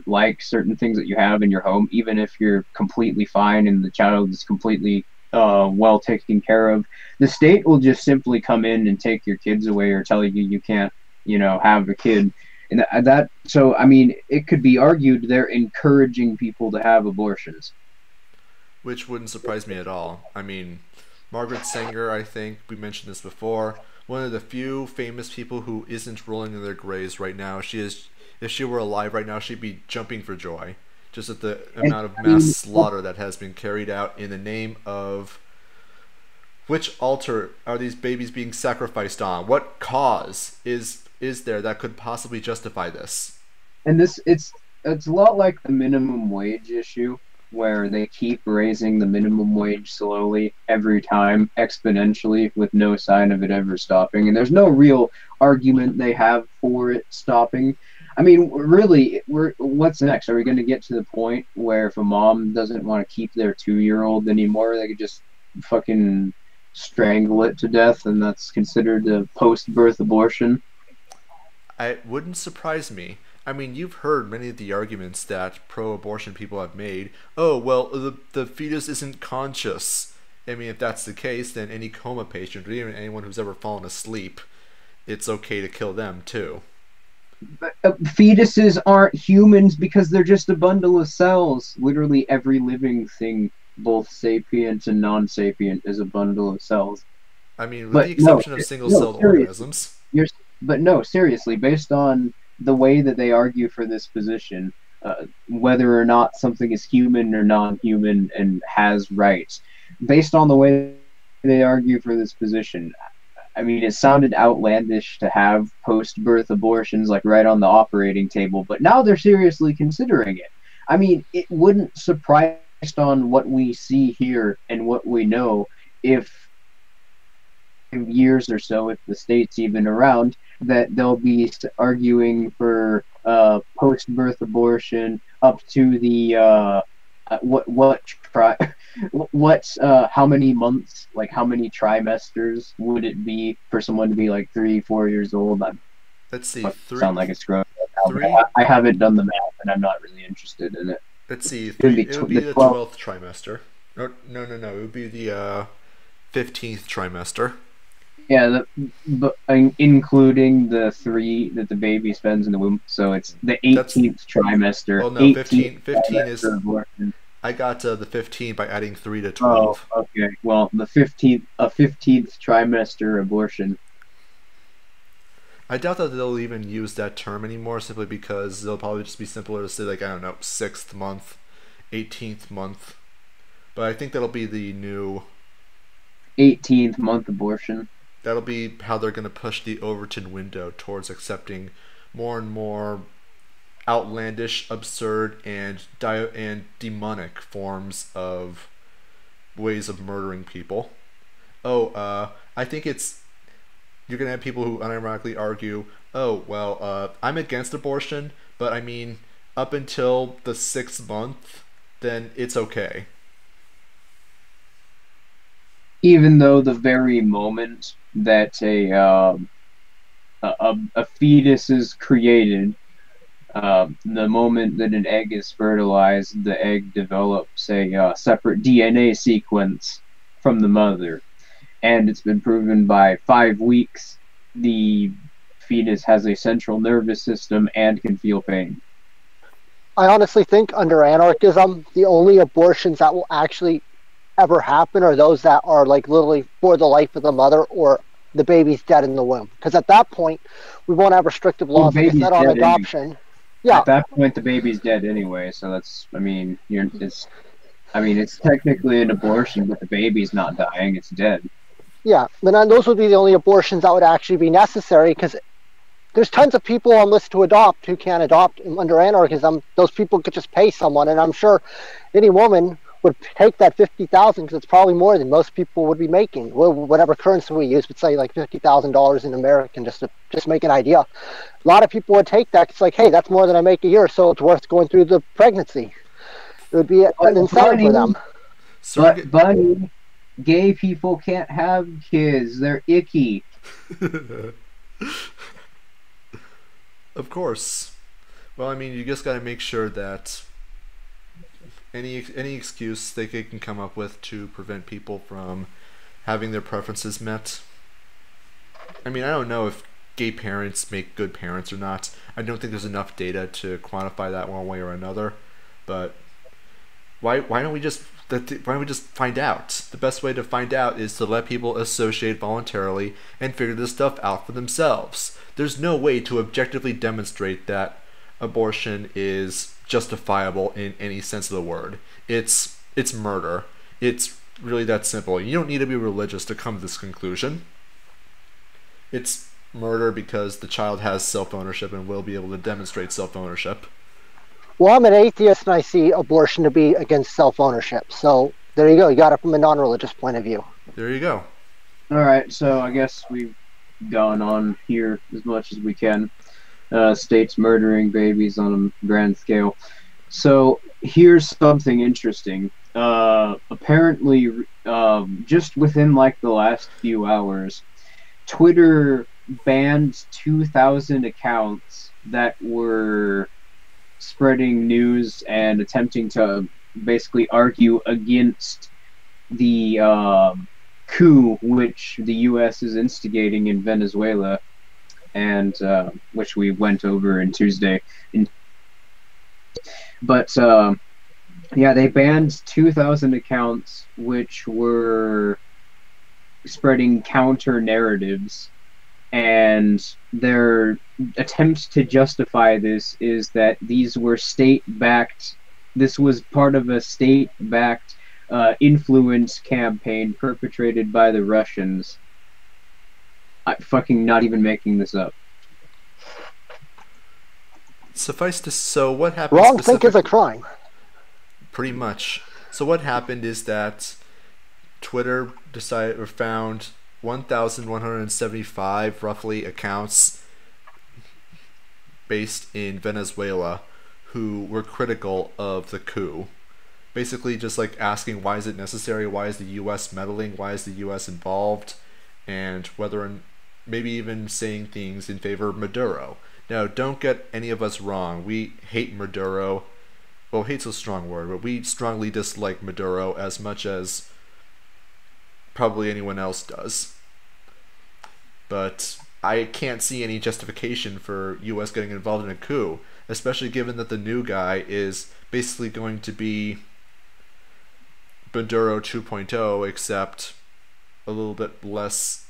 like certain things that you have in your home, even if you're completely fine and the child is completely well taken care of, the state will just simply come in and take your kids away or tell you can't, have a kid. And so it could be argued they're encouraging people to have abortions. Which wouldn't surprise me at all. Margaret Sanger, I think, we mentioned this before, one of the few famous people who isn't rolling in their graves right now. If she were alive right now, she'd be jumping for joy. Just at the amount of mass slaughter that has been carried out in the name of... Which altar are these babies being sacrificed on? What cause is there that could possibly justify this? And it's a lot like the minimum wage issue, where they keep raising the minimum wage slowly every time, exponentially, with no sign of it ever stopping. And there's no real argument they have for it stopping. Really, what's next? Are we going to get to the point where if a mom doesn't want to keep their 2-year-old anymore, they could just fucking strangle it to death, and that's considered a post-birth abortion. It wouldn't surprise me. I mean, you've heard many of the arguments that pro-abortion people have made. Oh, well, the fetus isn't conscious. I mean, if that's the case, then any coma patient, or even anyone who's ever fallen asleep, it's okay to kill them too. But, fetuses aren't humans because they're just a bundle of cells. Literally every living thing, both sapient and non-sapient, is a bundle of cells. I mean, with But the no, exception of single-celled organisms. You're, but no, seriously, based on the way that they argue for this position, whether or not something is human or non-human and has rights, based on the way they argue for this position, I mean, it sounded outlandish to have post-birth abortions like right on the operating table, but now they're seriously considering it. I mean, it wouldn't surprise based on what we see here and what we know if years or so, if the state's even around, that they'll be arguing for post-birth abortion up to the how many months, like how many trimesters would it be for someone to be like 3-4 years old? That Let's see, sound like it's gross. three. I haven't done the math, and I'm not really interested in it. Let's see, It'd be it would be the 12th trimester. No. It would be the 15th trimester. Yeah, but including the 3 that the baby spends in the womb, so it's the 18th trimester. Well, no, 15 is. Abortion. I got the 15 by adding 3 to 12. Oh, okay. Well, the 15th trimester abortion. I doubt that they'll even use that term anymore, simply because it'll probably just be simpler to say, like, I don't know, 6th month, 18th month. But I think that'll be the new 18th month abortion. That'll be how they're going to push the Overton window towards accepting more and more outlandish, absurd, and demonic forms of ways of murdering people. I think you're going to have people who unironically argue, I'm against abortion, but I mean, up until the 6th month, then it's okay. Even though the very moment that a fetus is created, the moment that an egg is fertilized, the egg develops a separate DNA sequence from the mother. And it's been proven by 5 weeks the fetus has a central nervous system and can feel pain. I honestly think under anarchism, the only abortions that will actually ever happen are those that are like literally for the life of the mother or the baby's dead in the womb. Because at that point, we won't have restrictive laws like I said on adoption. Anyway. Yeah. At that point, the baby's dead anyway. So that's, it's technically an abortion, but the baby's not dying; it's dead. Yeah, but then those would be the only abortions that would actually be necessary, because there's tons of people on list to adopt who can't adopt under anarchism. Those people could just pay someone, and I'm sure any woman would take that $50,000 because it's probably more than most people would be making. Whatever currency we use, would say like $50,000 in American, just to make an idea. A lot of people would take that. It's like, hey, that's more than I make a year, so it's worth going through the pregnancy. It would be an incentive for them. But Bunny, gay people can't have kids. They're icky. Of course. Well, I mean, you just got to make sure that any excuse they can come up with to prevent people from having their preferences met. I mean, I don't know if gay parents make good parents or not. I don't think there's enough data to quantify that one way or another. But why don't we just find out? The best way to find out is to let people associate voluntarily and figure this stuff out for themselves. There's no way to objectively demonstrate that abortion is justifiable in any sense of the word. It's murder. It's really that simple. You don't need to be religious to come to this conclusion. It's murder because the child has self-ownership and will be able to demonstrate self-ownership. Well, I'm an atheist and I see abortion to be against self-ownership. So there you go. You got it from a non-religious point of view. There you go. All right. So I guess we've gone on here as much as we can. States murdering babies on a grand scale. So here's something interesting. apparently, just within like the last few hours, Twitter banned 2,000 accounts that were spreading news and attempting to basically argue against the coup which the U.S. is instigating in Venezuela, and which we went over in Tuesday. But yeah, they banned 2,000 accounts which were spreading counter narratives, and their attempt to justify this is that these were state-backed. This was part of a state-backed influence campaign perpetrated by the Russians. I'm fucking not even making this up. Suffice to so what happened? Wrong think is a crime. Pretty much. So what happened is that Twitter decided or found 1,175 roughly accounts based in Venezuela who were critical of the coup. Basically just like asking why is it necessary, why is the US meddling, why is the US involved, and whether maybe even saying things in favor of Maduro. Now, don't get any of us wrong. We hate Maduro. Well, hate's a strong word, but we strongly dislike Maduro as much as probably anyone else does. But I can't see any justification for US getting involved in a coup, especially given that the new guy is basically going to be Maduro 2.0, except a little bit less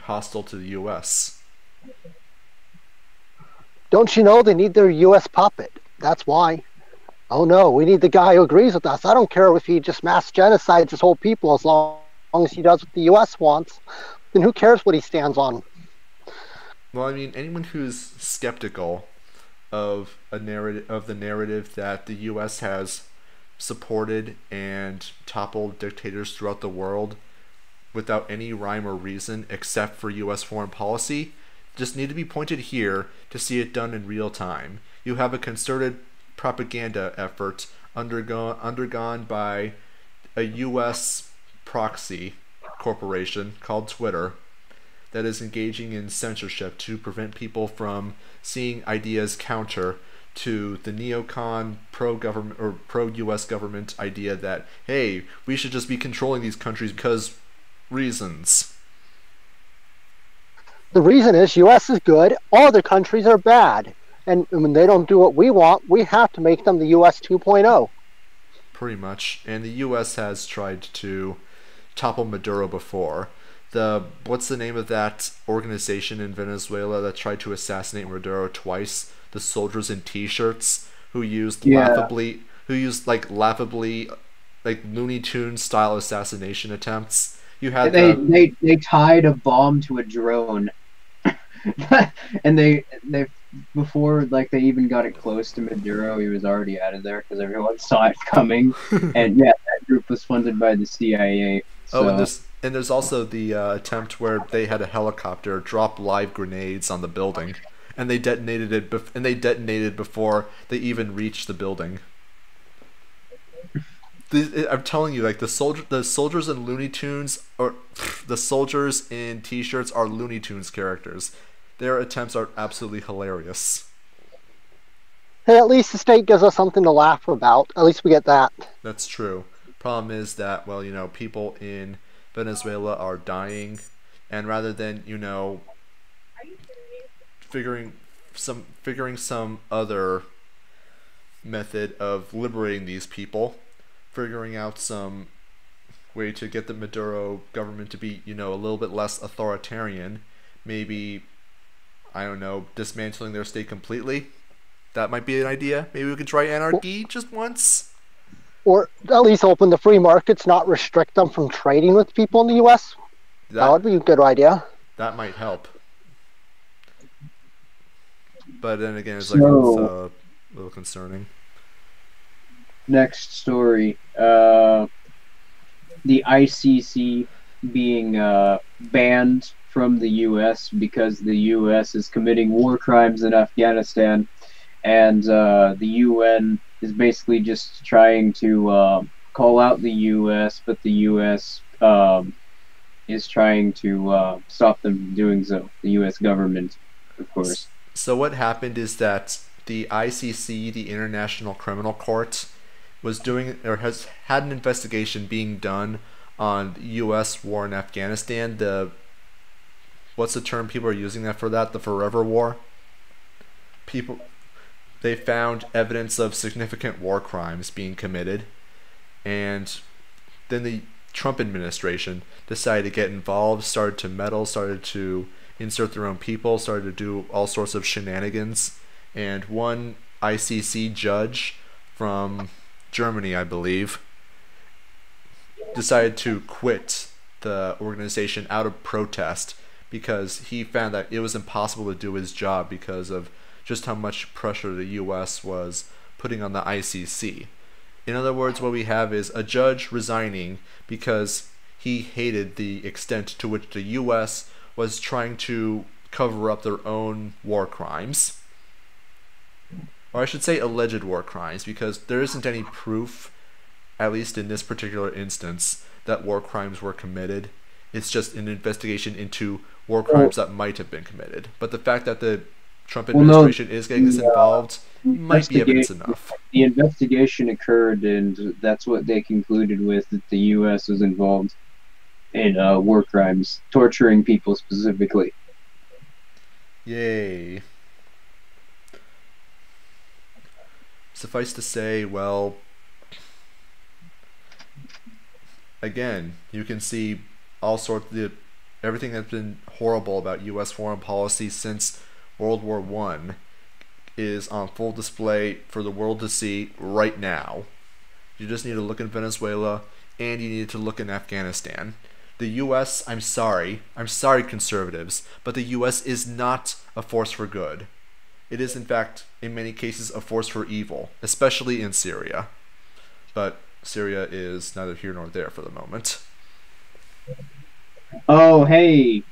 hostile to the US. Don't you know they need their U.S. puppet? That's why. Oh no, we need the guy who agrees with us. I don't care if he just mass genocides his whole people as long as he does what the U.S. wants. Then who cares what he stands on? Well, I mean, anyone who's skeptical of the narrative that the U.S. has supported and toppled dictators throughout the world without any rhyme or reason except for U.S. foreign policy just need to be pointed here to see it done in real time. You have a concerted propaganda effort undergone by a U.S. proxy corporation called Twitter that is engaging in censorship to prevent people from seeing ideas counter to the neocon pro-government or pro-US government idea that, hey, we should just be controlling these countries because reasons. The reason is U.S. is good, all other countries are bad. And when they don't do what we want, we have to make them the U.S. 2.0. Pretty much. And the U.S. has tried to topple Maduro before. What's the name of that organization in Venezuela that tried to assassinate Maduro twice? The soldiers in T-shirts who used laughably like Looney Tunes style assassination attempts. You had they tied a bomb to a drone, and they before like they even got it close to Maduro, he was already out of there because everyone saw it coming. And yeah, that group was funded by the CIA. So. Oh, and there's also the attempt where they had a helicopter drop live grenades on the building, and they detonated it. And they detonated before they even reached the building. I'm telling you, like the soldiers in Looney Tunes, or the soldiers in T-shirts are Looney Tunes characters. Their attempts are absolutely hilarious. Hey, at least the state gives us something to laugh about. At least we get that. That's true. Problem is that, well, people in Venezuela are dying, and rather than, figuring some other method of liberating these people, figuring out some way to get the Maduro government to be, a little bit less authoritarian, maybe, I don't know, dismantling their state completely. That might be an idea. Maybe we could try anarchy just once. Or at least open the free markets, not restrict them from trading with people in the U.S. That would be a good idea. That might help. But then again, it's a little concerning. Next story. The ICC being banned from the U.S. because the U.S. is committing war crimes in Afghanistan, and the UN is basically just trying to call out the U.S., but the U.S. Is trying to stop them from doing so. The U.S. government, of course. So what happened is that the ICC, the International Criminal Court, was doing or has had an investigation being done on the U.S. war in Afghanistan. What's the term people are using that for that? The Forever War. People, they found evidence of significant war crimes being committed, and then the Trump administration decided to get involved, started to meddle, started to insert their own people, started to do all sorts of shenanigans, and one ICC judge from Germany, I believe, decided to quit the organization out of protest because he found that it was impossible to do his job because of just how much pressure the U.S. was putting on the ICC. In other words, what we have is a judge resigning because he hated the extent to which the U.S. was trying to cover up their own war crimes. Or I should say alleged war crimes, because there isn't any proof, at least in this particular instance, that war crimes were committed. It's just an investigation into war crimes that might have been committed. But the fact that the Trump administration is getting this involved might be evidence enough. The investigation occurred, and that's what they concluded with, that the U.S. was involved in war crimes, torturing people specifically. Yay. Suffice to say, well, again, you can see all sorts of everything that's been horrible about U.S. foreign policy since World War I is on full display for the world to see right now. You just need to look in Venezuela, and you need to look in Afghanistan. The U.S., I'm sorry conservatives, but the U.S. is not a force for good. It is, in fact, in many cases, a force for evil, especially in Syria. But Syria is neither here nor there for the moment. Oh, hey,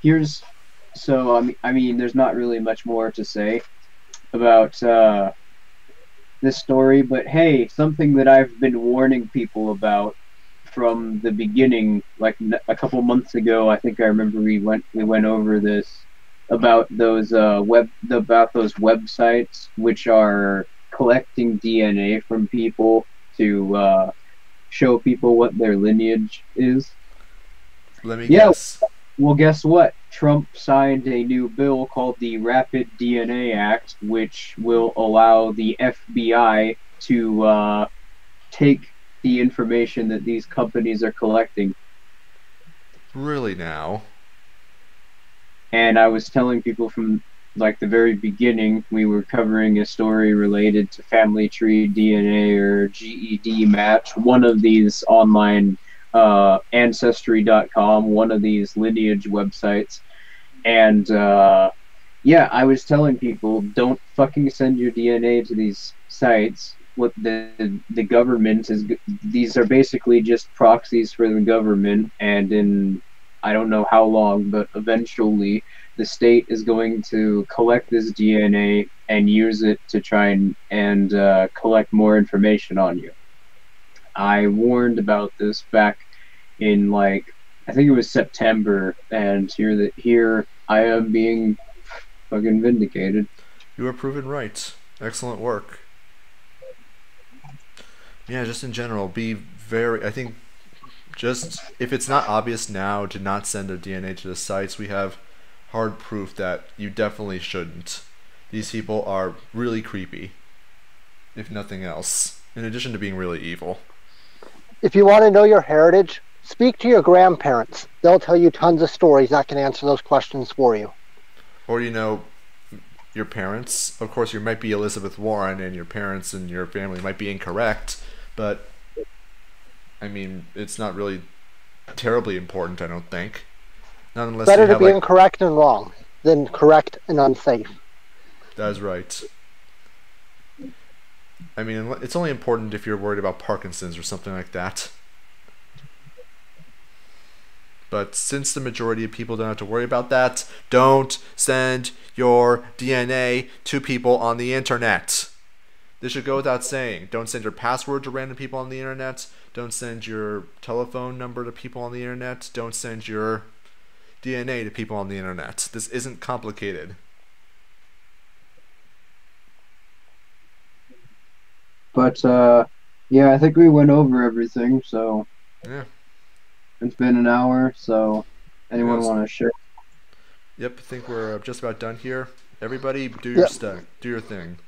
I mean, there's not really much more to say about this story, but hey, something that I've been warning people about from the beginning, like a couple months ago. I think I remember we went over this about those websites which are collecting DNA from people to show people what their lineage is. Let me guess. Well, guess what? Trump signed a new bill called the Rapid DNA Act, which will allow the FBI to take the information that these companies are collecting. Really now? And I was telling people from like the very beginning, we were covering a story related to Family Tree DNA or GED Match, one of these online Ancestry.com, one of these lineage websites. And yeah, I was telling people, don't fucking send your DNA to these sites. What the government is, these are basically just proxies for the government, and in I don't know how long, but eventually the state is going to collect this DNA and use it to try and collect more information on you. I warned about this back in I think it was September, and here I am being fucking vindicated. You were proven right. Excellent work. Yeah, just in general, I think just if it's not obvious now to not send their DNA to the sites, we have hard proof that you definitely shouldn't. These people are really creepy, if nothing else, in addition to being really evil. If you want to know your heritage, speak to your grandparents. They'll tell you tons of stories that can answer those questions for you. Or, your parents. Of course, you might be Elizabeth Warren, and your parents and your family might be incorrect, but, I mean, it's not really terribly important, I don't think. Not unless Better to be incorrect and wrong than correct and unsafe. That is right. I mean, it's only important if you're worried about Parkinson's or something like that. But since the majority of people don't have to worry about that, don't send your DNA to people on the internet. This should go without saying. Don't send your password to random people on the internet. Don't send your telephone number to people on the internet. Don't send your DNA to people on the internet. This isn't complicated. But yeah, I think we went over everything. So Yeah. it's been an hour. So anyone Yes. want to share? Yep, I think we're just about done here. Everybody, do your Yep. stuff. Do your thing.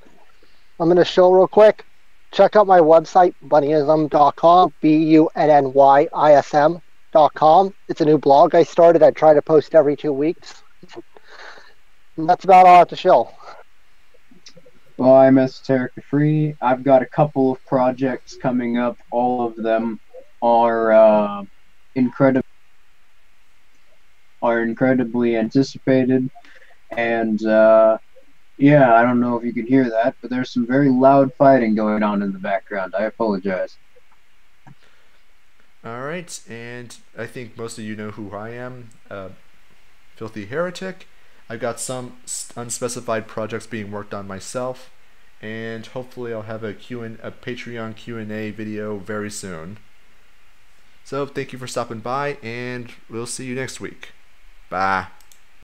I'm going to show real quick. Check out my website, bunnyism.com, BUNNYISM.com. It's a new blog I started. I try to post every 2 weeks. And that's about all I have to show. Well, I'm Esoterica Free. I've got a couple of projects coming up. All of them are incredibly anticipated, and yeah, I don't know if you can hear that, but there's some very loud fighting going on in the background. I apologize. Alright, and I think most of you know who I am. Filthy Heretic. I've got some unspecified projects being worked on myself, and hopefully I'll have a Patreon Q&A video very soon. So thank you for stopping by, and we'll see you next week. Bye.